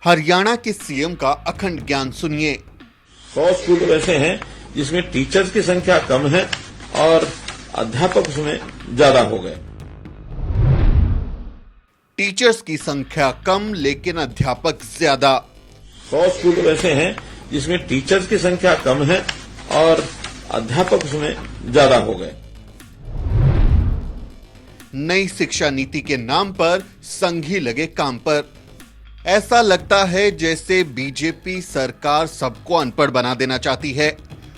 हरियाणा के सीएम का अखंड ज्ञान सुनिए। 100 स्कूल तो ऐसे हैं जिसमें टीचर्स की संख्या कम है और अध्यापक उसमें ज्यादा हो गए। टीचर्स की संख्या कम लेकिन अध्यापक ज्यादा। 100 स्कूल तो ऐसे हैं जिसमें टीचर्स की संख्या कम है और अध्यापक उसमें ज्यादा हो गए। नई शिक्षा नीति के नाम पर संघी लगे काम पर। ऐसा लगता है जैसे बीजेपी सरकार सबको अनपढ़ बना देना चाहती है।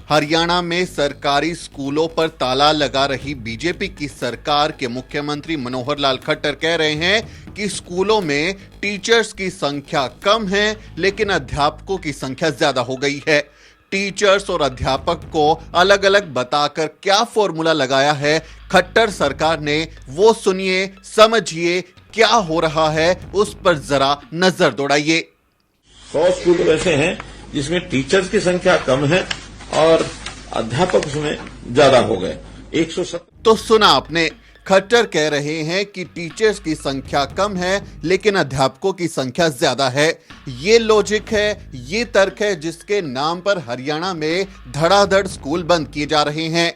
हरियाणा में सरकारी स्कूलों पर ताला लगा रही बीजेपी की सरकार के मुख्यमंत्री मनोहर लाल खट्टर कह रहे हैं कि स्कूलों में टीचर्स की संख्या कम है लेकिन अध्यापकों की संख्या ज्यादा हो गई है। टीचर्स और अध्यापक को अलग अलग बताकर क्या फॉर्मूला लगाया है खट्टर सरकार ने, वो सुनिए, समझिए क्या हो रहा है, उस पर जरा नजर दौड़ाइए। 100 स्कूल तो ऐसे हैं जिसमें टीचर्स की संख्या कम है और अध्यापक उसमें ज्यादा हो गए। 170। तो सुना आपने, खट्टर कह रहे हैं कि टीचर्स की संख्या कम है लेकिन अध्यापकों की संख्या ज्यादा है। ये लॉजिक है, ये तर्क है जिसके नाम पर हरियाणा में धड़ाधड़ स्कूल बंद किए जा रहे हैं।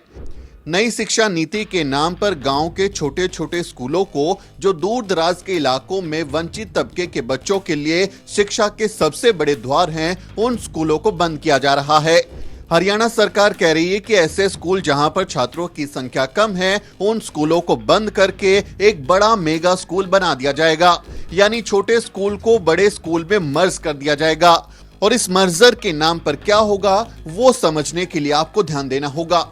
नई शिक्षा नीति के नाम पर गांव के छोटे छोटे स्कूलों को, जो दूर दराज के इलाकों में वंचित तबके के बच्चों के लिए शिक्षा के सबसे बड़े द्वार हैं, उन स्कूलों को बंद किया जा रहा है। हरियाणा सरकार कह रही है कि ऐसे स्कूल जहां पर छात्रों की संख्या कम है, उन स्कूलों को बंद करके एक बड़ा मेगा स्कूल बना दिया जाएगा, यानी छोटे स्कूल को बड़े स्कूल में मर्ज कर दिया जाएगा। और इस मर्जर के नाम पर क्या होगा वो समझने के लिए आपको ध्यान देना होगा।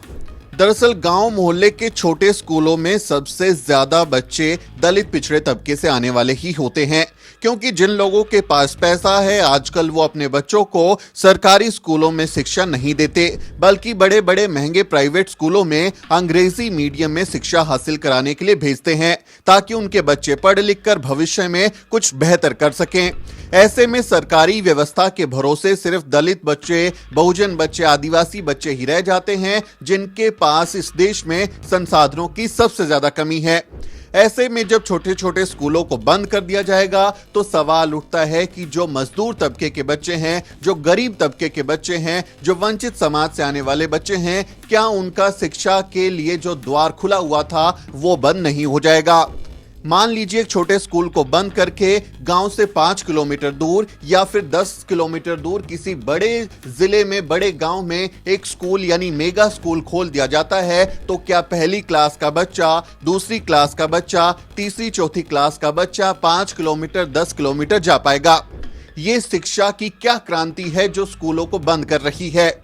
दरअसल गांव मोहल्ले के छोटे स्कूलों में सबसे ज्यादा बच्चे दलित पिछड़े तबके से आने वाले ही होते हैं, क्योंकि जिन लोगों के पास पैसा है आजकल वो अपने बच्चों को सरकारी स्कूलों में शिक्षा नहीं देते, बल्कि बड़े बड़े महंगे प्राइवेट स्कूलों में अंग्रेजी मीडियम में शिक्षा हासिल कराने के लिए भेजते हैं, ताकि उनके बच्चे पढ़ लिख कर भविष्य में कुछ बेहतर कर सकें। ऐसे में सरकारी व्यवस्था के भरोसे सिर्फ दलित बच्चे, बहुजन बच्चे, आदिवासी बच्चे ही रह जाते हैं, जिनके पास इस देश में संसाधनों की सबसे ज्यादा कमी है। ऐसे में जब छोटे छोटे स्कूलों को बंद कर दिया जाएगा तो सवाल उठता है कि जो मजदूर तबके के बच्चे हैं, जो गरीब तबके के बच्चे हैं, जो वंचित समाज से आने वाले बच्चे हैं, क्या उनका शिक्षा के लिए जो द्वार खुला हुआ था वो बंद नहीं हो जाएगा? मान लीजिए एक छोटे स्कूल को बंद करके गांव से 5 किलोमीटर दूर या फिर 10 किलोमीटर दूर किसी बड़े जिले में, बड़े गांव में एक स्कूल यानी मेगा स्कूल खोल दिया जाता है, तो क्या पहली क्लास का बच्चा, दूसरी क्लास का बच्चा, तीसरी चौथी क्लास का बच्चा 5 किलोमीटर 10 किलोमीटर जा पाएगा? ये शिक्षा की क्या क्रांति है जो स्कूलों को बंद कर रही है?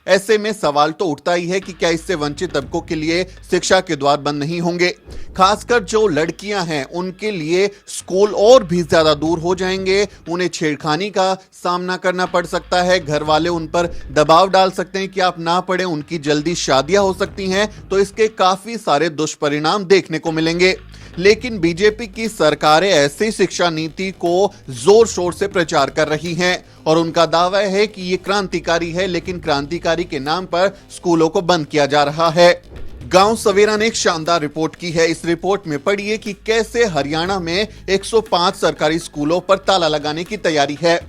ऐसे में सवाल तो उठता ही है कि क्या इससे वंचित तबकों के लिए शिक्षा के द्वार बंद नहीं होंगे? खासकर जो लड़कियां हैं उनके लिए स्कूल और भी ज्यादा दूर हो जाएंगे, उन्हें छेड़खानी का सामना करना पड़ सकता है, घर वाले उन पर दबाव डाल सकते हैं कि आप ना पढ़ें, उनकी जल्दी शादियां हो सकती हैं, तो इसके काफी सारे दुष्परिणाम देखने को मिलेंगे। लेकिन बीजेपी की सरकारें ऐसी शिक्षा नीति को जोर शोर से प्रचार कर रही हैं और उनका दावा है कि ये क्रांतिकारी है, लेकिन क्रांतिकारी के नाम पर स्कूलों को बंद किया जा रहा है। गांव सवेरा ने एक शानदार रिपोर्ट की है। इस रिपोर्ट में पढ़िए कि कैसे हरियाणा में 105 सरकारी स्कूलों पर ताला लगाने की तैयारी है।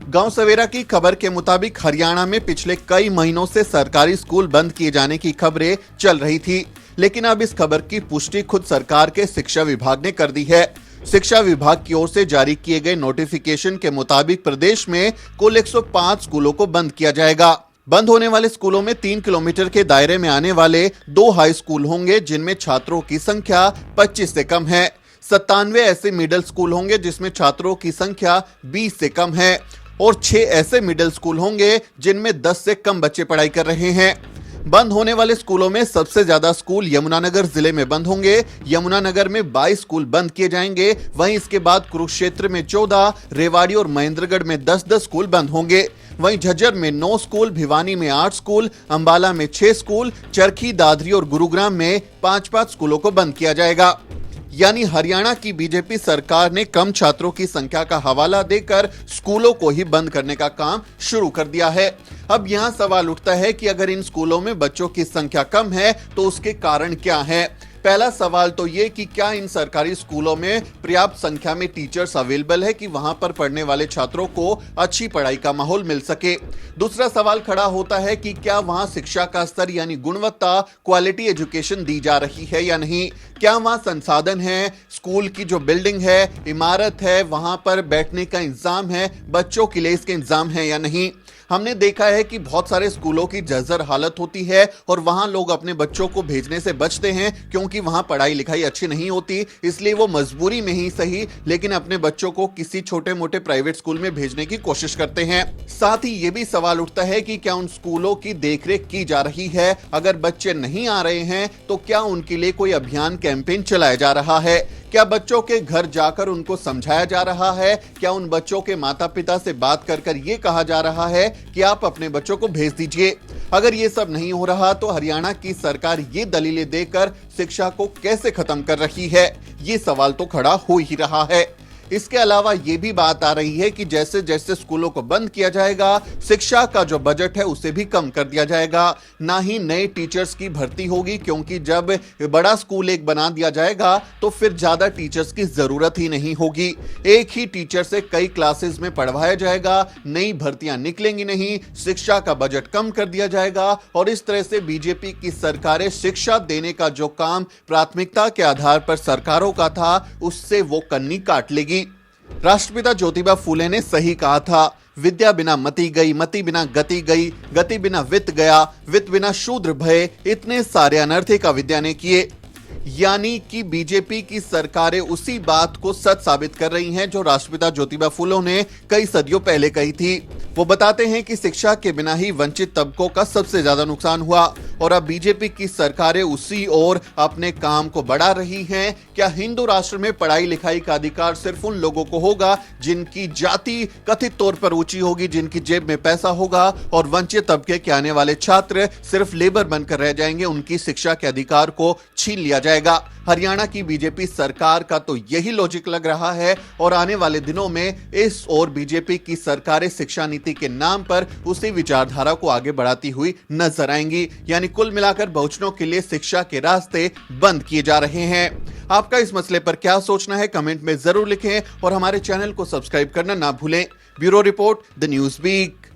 गांव सवेरा की खबर के मुताबिक हरियाणा में पिछले कई महीनों से सरकारी स्कूल बंद किए जाने की खबरें चल रही थी, लेकिन अब इस खबर की पुष्टि खुद सरकार के शिक्षा विभाग ने कर दी है। शिक्षा विभाग की ओर से जारी किए गए नोटिफिकेशन के मुताबिक प्रदेश में कुल 105 स्कूलों को बंद किया जाएगा। बंद होने वाले स्कूलों में 3 किलोमीटर के दायरे में आने वाले 2 हाई स्कूल होंगे जिनमें छात्रों की संख्या 25 से कम है। 97 ऐसे मिडिल स्कूल होंगे जिसमें छात्रों की संख्या 20 से कम है और 6 ऐसे मिडिल स्कूल होंगे जिनमें 10 से कम बच्चे पढ़ाई कर रहे हैं। बंद होने वाले स्कूलों में सबसे ज्यादा स्कूल यमुनानगर जिले में बंद होंगे। यमुनानगर में 22 स्कूल बंद किए जाएंगे। वहीं इसके बाद कुरुक्षेत्र में 14, रेवाड़ी और महेंद्रगढ़ में 10-10 स्कूल बंद होंगे। वहीं झज्जर में 9 स्कूल, भिवानी में 8 स्कूल, अंबाला में 6 स्कूल, चरखी, दादरी और गुरुग्राम में 5-5 स्कूलों को बंद किया जाएगा। यानी हरियाणा की बीजेपी सरकार ने कम छात्रों की संख्या का हवाला देकर स्कूलों को ही बंद करने का काम शुरू कर दिया है। अब यहाँ सवाल उठता है कि अगर इन स्कूलों में बच्चों की संख्या कम है तो उसके कारण क्या है? पहला सवाल तो ये कि क्या इन सरकारी स्कूलों में पर्याप्त संख्या में टीचर्स अवेलेबल है कि वहां पर पढ़ने वाले छात्रों को अच्छी पढ़ाई का माहौल मिल सके। दूसरा सवाल खड़ा होता है कि क्या वहां शिक्षा का स्तर यानी गुणवत्ता, क्वालिटी एजुकेशन दी जा रही है या नहीं। क्या वहां संसाधन है, स्कूल की जो बिल्डिंग है, इमारत है, वहां पर बैठने का इंतजाम है, बच्चों के लिए इसके इंतजाम है या नहीं। हमने देखा है कि बहुत सारे स्कूलों की जर्जर हालत होती है और वहां लोग अपने बच्चों को भेजने से बचते हैं क्योंकि वहां पढ़ाई लिखाई अच्छी नहीं होती, इसलिए वो मजबूरी में ही सही लेकिन अपने बच्चों को किसी छोटे मोटे प्राइवेट स्कूल में भेजने की कोशिश करते हैं। साथ ही ये भी सवाल उठता है कि क्या उन स्कूलों की देखरेख की जा रही है। अगर बच्चे नहीं आ रहे हैं तो क्या उनके लिए कोई अभियान, कैंपेन चलाया जा रहा है। क्या बच्चों के घर जाकर उनको समझाया जा रहा है। क्या उन बच्चों के माता पिता से बात कर कर ये कहा जा रहा है कि आप अपने बच्चों को भेज दीजिए। अगर ये सब नहीं हो रहा तो हरियाणा की सरकार ये दलीलें देकर शिक्षा को कैसे खत्म कर रही है, ये सवाल तो खड़ा हो ही रहा है। इसके अलावा ये भी बात आ रही है कि जैसे जैसे स्कूलों को बंद किया जाएगा, शिक्षा का जो बजट है उसे भी कम कर दिया जाएगा। ना ही नए टीचर्स की भर्ती होगी क्योंकि जब बड़ा स्कूल एक बना दिया जाएगा तो फिर ज्यादा टीचर्स की जरूरत ही नहीं होगी। एक ही टीचर से कई क्लासेस में पढ़वाया जाएगा, नई भर्तियां निकलेंगी नहीं, शिक्षा का बजट कम कर दिया जाएगा और इस तरह से बीजेपी की सरकारें शिक्षा देने का जो काम प्राथमिकता के आधार पर सरकारों का था उससे वो कन्नी काट लेगी। राष्ट्रपिता ज्योतिबा फूले ने सही कहा था, विद्या बिना मति गई, मति बिना गति गई, गति बिना वित्त गया, वित्त बिना शूद्र भय। इतने सारे अनर्थ का विद्या ने किए। यानी कि बीजेपी की सरकारें उसी बात को सच साबित कर रही हैं जो राष्ट्रपिता ज्योतिबा फूले ने कई सदियों पहले कही थी। वो बताते हैं कि शिक्षा के बिना ही वंचित तबकों का सबसे ज्यादा नुकसान हुआ और अब बीजेपी की सरकारें उसी ओर अपने काम को बढ़ा रही हैं। क्या हिंदू राष्ट्र में पढ़ाई लिखाई का अधिकार सिर्फ उन लोगों को होगा जिनकी जाति कथित तौर पर ऊंची होगी, जिनकी जेब में पैसा होगा, और वंचित तबके के आने वाले छात्र सिर्फ लेबर बनकर रह जाएंगे, उनकी शिक्षा के अधिकार को छीन लिया जाएगा। हरियाणा की बीजेपी सरकार का तो यही लॉजिक लग रहा है और आने वाले दिनों में इस और बीजेपी की सरकारें शिक्षा नीति के नाम पर उसी विचारधारा को आगे बढ़ाती हुई नजर आएंगी। यानी कुल मिलाकर बहुजनों के लिए शिक्षा के रास्ते बंद किए जा रहे हैं। आपका इस मसले पर क्या सोचना है कमेंट में जरूर लिखें और हमारे चैनल को सब्सक्राइब करना ना भूलें। Bureau report, the news week.